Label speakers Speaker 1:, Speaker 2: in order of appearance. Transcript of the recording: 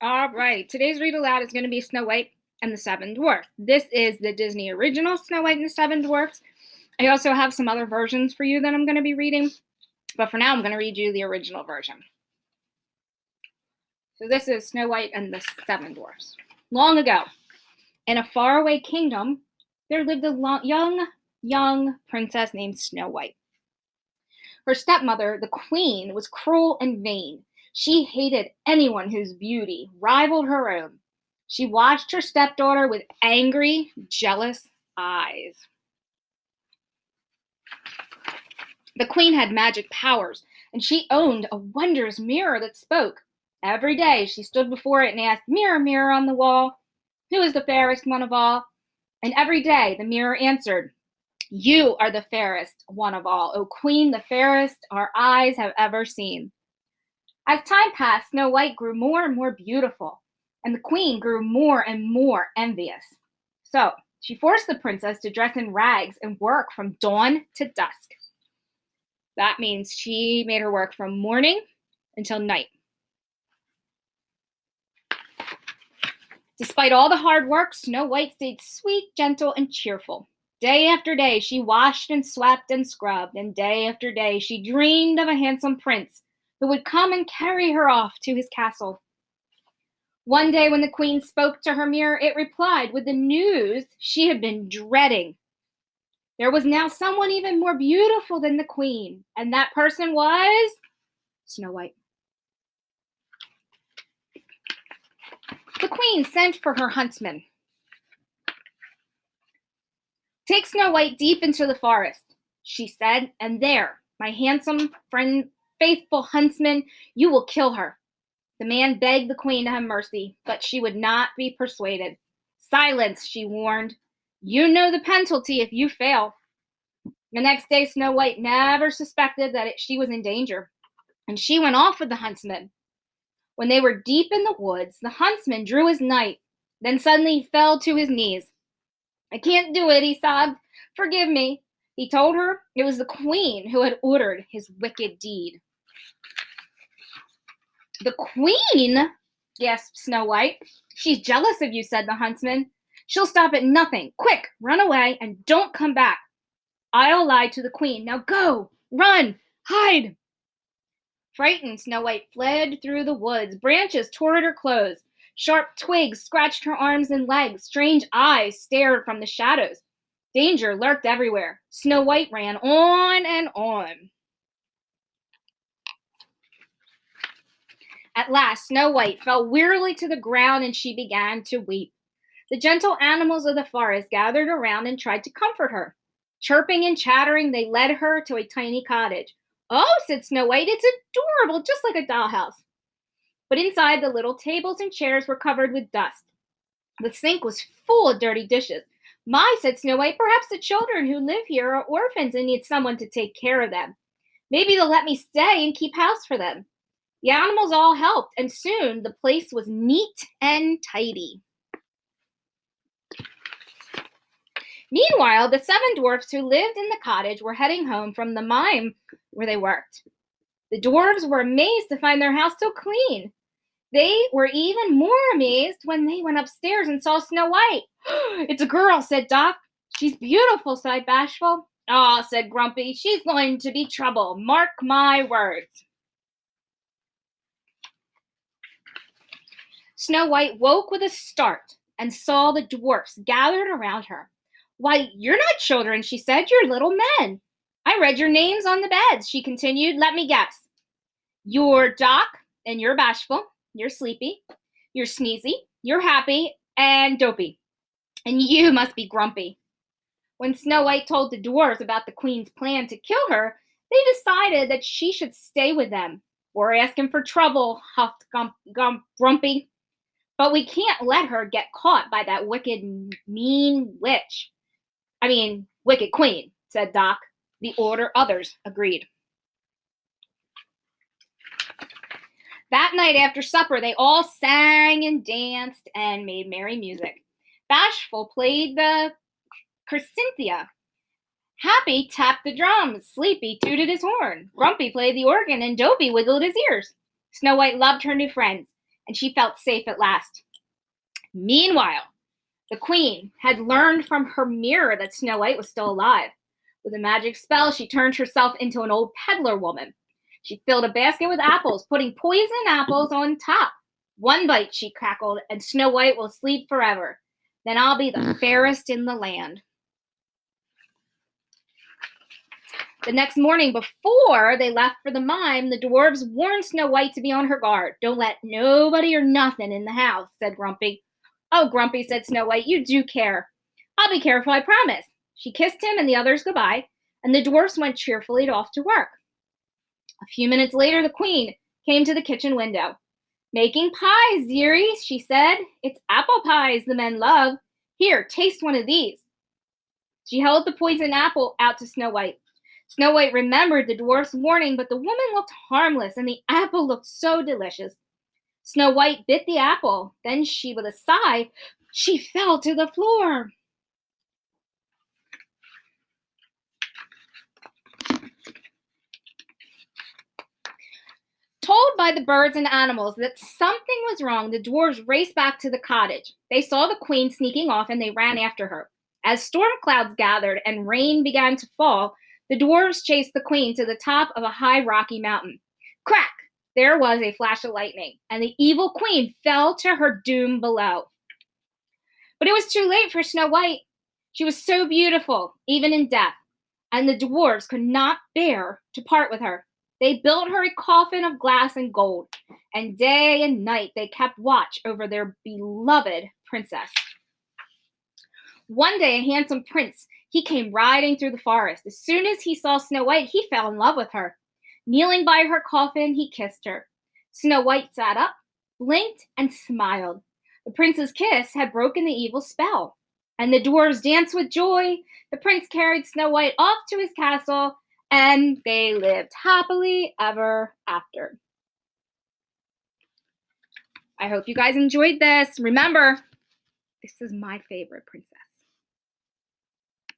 Speaker 1: All right. Today's read aloud is going to be Snow White and the Seven Dwarfs. This is the Disney original Snow White and the Seven Dwarfs. I also have some other versions for you that I'm going to be reading, but for now I'm going to read you the original version. So this is Snow White and the Seven Dwarfs. Long ago, in a faraway kingdom, there lived a young princess named Snow White. Her stepmother, the queen, was cruel and vain. She hated anyone whose beauty rivaled her own. She watched her stepdaughter with angry, jealous eyes. The queen had magic powers, and she owned a wondrous mirror that spoke. Every day she stood before it and asked, "Mirror, mirror on the wall, who is the fairest one of all?" And every day the mirror answered, "You are the fairest one of all, O queen, the fairest our eyes have ever seen." As time passed, Snow White grew more and more beautiful, and the queen grew more and more envious. So she forced the princess to dress in rags and work from dawn to dusk. That means she made her work from morning until night. Despite all the hard work, Snow White stayed sweet, gentle, and cheerful. Day after day, she washed and swept and scrubbed, and day after day, she dreamed of a handsome prince who would come and carry her off to his castle. One day, when the queen spoke to her mirror, it replied with the news she had been dreading. There was now someone even more beautiful than the queen, and that person was Snow White. The queen sent for her huntsman. "Take Snow White deep into the forest," she said, "and there, my handsome friend, faithful huntsman, you will kill her." The man begged the queen to have mercy, but she would not be persuaded. "Silence," she warned. "You know the penalty if you fail." The next day, Snow White never suspected that she was in danger, and she went off with the huntsman. When they were deep in the woods, the huntsman drew his knife, then suddenly fell to his knees. "I can't do it," he sobbed. "Forgive me." He told her it was the queen who had ordered his wicked deed. "The queen?" gasped Snow White. "She's jealous of you," said the huntsman. "She'll stop at nothing. Quick, run away and don't come back. I'll lie to the queen. Now go, run, hide." Frightened, Snow White fled through the woods. Branches tore at her clothes. Sharp twigs scratched her arms and legs. Strange eyes stared from the shadows. Danger lurked everywhere. Snow White ran on and on. At last, Snow White fell wearily to the ground and she began to weep. The gentle animals of the forest gathered around and tried to comfort her. Chirping and chattering, they led her to a tiny cottage. "Oh," said Snow White, "it's adorable, just like a dollhouse." But inside, the little tables and chairs were covered with dust. The sink was full of dirty dishes. "My," said Snow White, "perhaps the children who live here are orphans and need someone to take care of them. Maybe they'll let me stay and keep house for them." The animals all helped, and soon the place was neat and tidy. Meanwhile, the seven dwarfs who lived in the cottage were heading home from the mine where they worked. The dwarves were amazed to find their house so clean. They were even more amazed when they went upstairs and saw Snow White. "It's a girl," said Doc. "She's beautiful," sighed Bashful. "Ah," said Grumpy, "she's going to be trouble. Mark my words." Snow White woke with a start and saw the dwarfs gathered around her. "Why, you're not children," she said. "You're little men. I read your names on the beds," she continued. "Let me guess. You're Doc, and you're Bashful. You're Sleepy. You're Sneezy. You're Happy, and Dopey. And you must be Grumpy." When Snow White told the dwarfs about the queen's plan to kill her, they decided that she should stay with them. "We're asking for trouble," huffed Grumpy. "But we can't let her get caught by that wicked, mean witch. Wicked queen," said Doc. The others agreed. That night after supper, they all sang and danced and made merry music. Bashful played the Crescentia. Happy tapped the drums. Sleepy tooted his horn. Grumpy played the organ, and Dopey wiggled his ears. Snow White loved her new friends, and she felt safe at last. Meanwhile, the queen had learned from her mirror that Snow White was still alive. With a magic spell, she turned herself into an old peddler woman. She filled a basket with apples, putting poison apples on top. One bite, she cackled, and Snow White will sleep forever. Then I'll be the fairest in the land. The next morning, before they left for the mine, the dwarves warned Snow White to be on her guard. Don't let nobody or nothing in the house, said Grumpy. Oh, Grumpy, said Snow White, you do care. I'll be careful, I promise. She kissed him and the others goodbye, and the dwarfs went cheerfully off to work. A few minutes later, the queen came to the kitchen window. Making pies, dearies, she said. It's apple pies the men love. Here, taste one of these. She held the poisoned apple out to Snow White. Snow White remembered the dwarf's warning, but the woman looked harmless, and the apple looked so delicious. Snow White bit the apple. Then with a sigh, she fell to the floor. Told by the birds and animals that something was wrong, the dwarves raced back to the cottage. They saw the queen sneaking off, and they ran after her. As storm clouds gathered and rain began to fall, the dwarves chased the queen to the top of a high rocky mountain. Crack! There was a flash of lightning, and the evil queen fell to her doom below. But it was too late for Snow White. She was so beautiful, even in death, and the dwarves could not bear to part with her. They built her a coffin of glass and gold, and day and night they kept watch over their beloved princess. One day, a handsome prince, he came riding through the forest. As soon as he saw Snow White, he fell in love with her. Kneeling by her coffin, he kissed her. Snow White sat up, blinked, and smiled. The prince's kiss had broken the evil spell, and the dwarves danced with joy. The prince carried Snow White off to his castle, and they lived happily ever after. I hope you guys enjoyed this. Remember, this is my favorite princess.